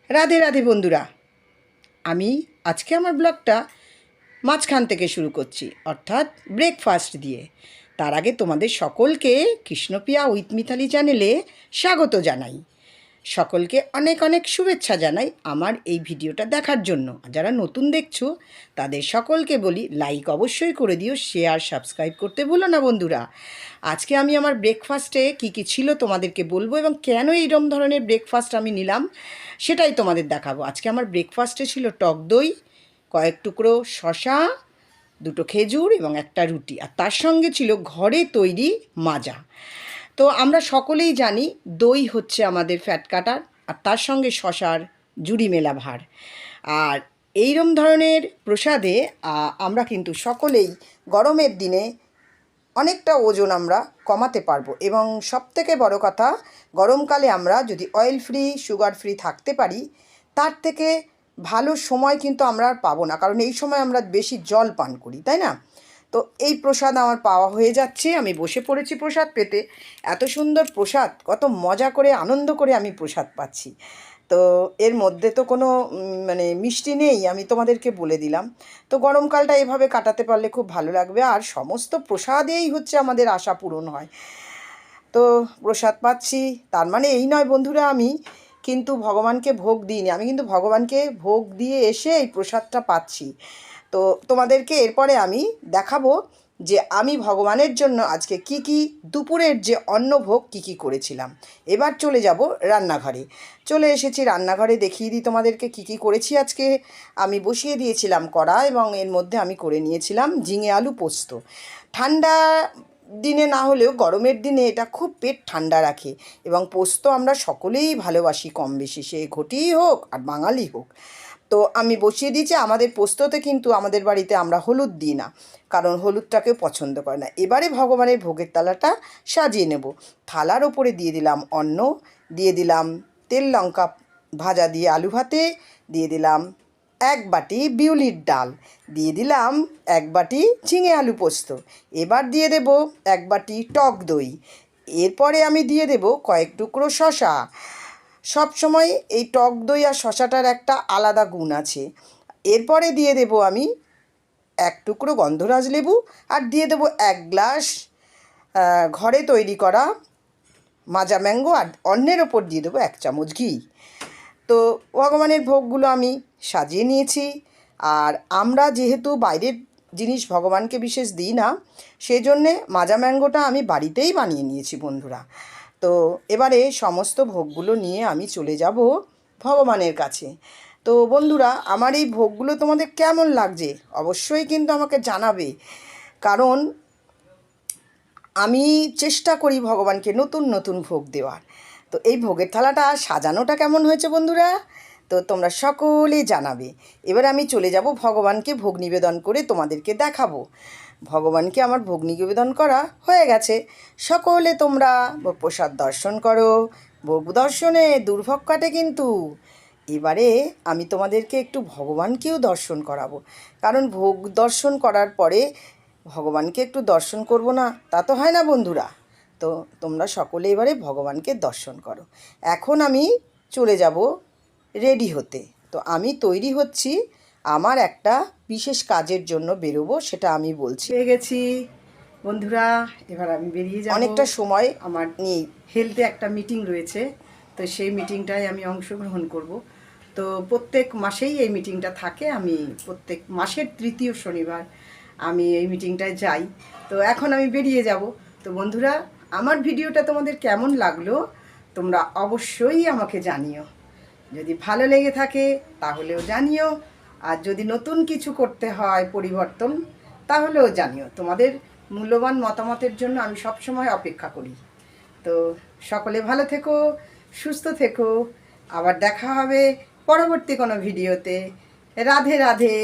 রাধে রাধে বন্ধুরা, আমি আজকে আমার ব্লগটা মাঝখান থেকে শুরু করছি, অর্থাৎ ব্রেকফাস্ট দিয়ে। তার আগে তোমাদের সকলকে কৃষ্ণপ্রিয়া উইথ মিতালি চ্যানেলে স্বাগত জানাই। সকলকে অনেক অনেক শুভেচ্ছা জানাই আমার এই ভিডিওটা দেখার জন্য। যারা নতুন দেখছো তাদের সকলকে বলি লাইক অবশ্যই করে দিও, শেয়ার সাবস্ক্রাইব করতে ভুলো না বন্ধুরা। আজকে আমি আমার ব্রেকফাস্টে কী কী ছিল তোমাদেরকে বলবো এবং কেন এইরকম ধরনের ব্রেকফাস্ট আমি নিলাম সেটাই তোমাদের দেখাবো। আজকে আমার ব্রেকফাস্টে ছিল টক দই, কয়েক টুকরো শশা, দুটো খেজুর এবং একটা রুটি, আর তার সঙ্গে ছিল ঘরে তৈরি মাজা। তো আমরা সকলেই জানি দই হচ্ছে আমাদের ফ্যাট কাটার, আর তার সঙ্গে শশার জুড়ি মেলা ভার। আর এইরম ধরনের প্রসাদে আমরা কিন্তু সকলেই গরমের দিনে অনেকটা ওজন আমরা কমাতে পারবো, এবং সবথেকে বড় কথা, গরমকালে আমরা যদি অয়েল ফ্রি সুগার ফ্রি থাকতে পারি তার থেকে ভালো সময় কিন্তু আমরা আর পাবো না, কারণ এই সময় আমরা বেশি জল পান করি, তাই না? তো এই প্রসাদ আমার পাওয়া হয়ে যাচ্ছে, আমি বসে পড়েছি প্রসাদ পেতে। এত সুন্দর প্রসাদ, কত মজা করে আনন্দ করে আমি প্রসাদ পাচ্ছি। তো এর মধ্যে তো কোনো মানে মিষ্টি নেই, আমি তোমাদেরকে বলে দিলাম। তো গরমকালটা এভাবে কাটাতে পারলে খুব ভালো লাগবে, আর সমস্ত প্রসাদেই হচ্ছে আমাদের আশা পূরণ হয়। তো প্রসাদ পাচ্ছি, তার মানে এই নয় বন্ধুরা আমি কিন্তু ভগবানকে ভোগ দিইনি, আমি কিন্তু ভগবানকে ভোগ দিয়ে এসে এই প্রসাদটা পাচ্ছি। তো তোমাদেরকে এরপরে আমি দেখাবো যে আমি ভগবানের জন্য আজকে কি কি দুপুরের যে অন্নভোগ কি করেছিলাম। এবার চলে যাব রান্নাঘরে। চলে এসেছি রান্নাঘরে, দেখিয়ে দিই তোমাদেরকে কি করেছি আজকে। আমি বসিয়ে দিয়েছিলাম কড়া, এবং এর মধ্যে আমি করে নিয়েছিলাম ঝিঙে আলু পোস্ত। ঠান্ডা দিনে না হলেও গরমের দিনে এটা খুব পেট ঠান্ডা রাখে, এবং পোস্ত আমরা সকলেই ভালোবাসি কম বেশি, সে ঘটিই হোক আর বাঙালি হোক। তো আমি বসিয়ে দিয়েছি। আমাদের পোস্ততে কিন্তু আমাদের বাড়িতে আমরা হলুদ দিই না, কারণ হলুদটাকেও পছন্দ করে না। এবারে ভগবানের ভোগের থালাটা সাজিয়ে নেব। থালার ওপরে দিয়ে দিলাম অন্ন, দিয়ে দিলাম তেল লঙ্কা ভাজা দিয়ে আলু ভাতে, দিয়ে দিলাম এক বাটি বিউলির ডাল, দিয়ে দিলাম এক বাটি ঝিঙে আলু পোস্ত, এবার দিয়ে দেব এক বাটি টক দই, এরপরে আমি দিয়ে দেব কয়েক টুকরো শশা। সব সময় এই টক দই আর শশাটার একটা আলাদা গুণ আছে। এরপরে দিয়ে দেব আমি এক টুকরো গন্ধরাজ লেবু, আর দিয়ে দেব এক গ্লাস ঘরে তৈরি করা মাজা ম্যাঙ্গো, আর অন্যের ওপর দিয়ে দেবো এক চামচ ঘি। তো ভগবানের ভোগগুলো আমি সাজিয়ে নিয়েছি। আর আমরা যেহেতু বাইরের জিনিস ভগবানকে বিশেষ দিই না, সেই জন্যে মাজা ম্যাঙ্গোটা আমি বাড়িতেই বানিয়ে নিয়েছি বন্ধুরা। তো এবারে সমস্ত ভোগগুলো নিয়ে আমি চলে যাব ভগবানের কাছে। তো বন্ধুরা, আমার এই ভোগগুলো তোমাদের কেমন লাগছে অবশ্যই কিন্তু আমাকে জানাবে, কারণ আমি চেষ্টা করি ভগবানকে নতুন নতুন ভোগ দেওয়ার। তো এই ভোগের থালাটা সাজানোটা কেমন হয়েছে বন্ধুরা, তো তোমরা সকলে জানাবে। এবার আমি চলে যাব ভগবানকে ভোগ নিবেদন করে তোমাদেরকে দেখাবো। ভগবানকে আমার ভোগ নিবেদন করা হয়ে গেছে। সকলে তোমরা প্রসাদ দর্শন করো, ভোগ দর্শনে দুর্ভোগ কাটে কিন্তু। এবারে আমি তোমাদেরকে একটু ভগবানকেও দর্শন করাবো, কারণ ভোগ দর্শন করার পরে ভগবানকে একটু দর্শন করব না, তা তো হয় না বন্ধুরা। তো তোমরা সকলে এবারে ভগবানকে দর্শন করো। এখন আমি চলে যাব রেডি হতে। তো আমি তৈরি হচ্ছি, আমার একটা বিশেষ কাজের জন্য বেরোবো, সেটা আমি বলছি। পেয়ে গেছি বন্ধুরা, এবার আমি বেরিয়ে যাব। অনেকটা সময় আমার নিয়ে হেলথে একটা মিটিং রয়েছে, তো সেই মিটিংটায় আমি অংশগ্রহণ করব। তো প্রত্যেক মাসেই এই মিটিংটা থাকে, আমি প্রত্যেক মাসের তৃতীয় শনিবার আমি এই মিটিংটায় যাই। তো এখন আমি বেরিয়ে যাব। তো বন্ধুরা, আমার ভিডিওটা তোমাদের কেমন লাগলো তোমরা অবশ্যই আমাকে জানিও। যদি ভালো লেগে থাকে তাহলেও জানিও, আর যদি নতুন কিছু করতে হয় পরিবর্তন, তাহলেও জানিও। তোমাদের মূল্যবান মতামতের জন্য আমি সবসময় অপেক্ষা করি। তো সকলে ভালো থেকো, সুস্থ থেকো, আবার দেখা হবে পরবর্তী কোনো ভিডিওতে। রাধে রাধে।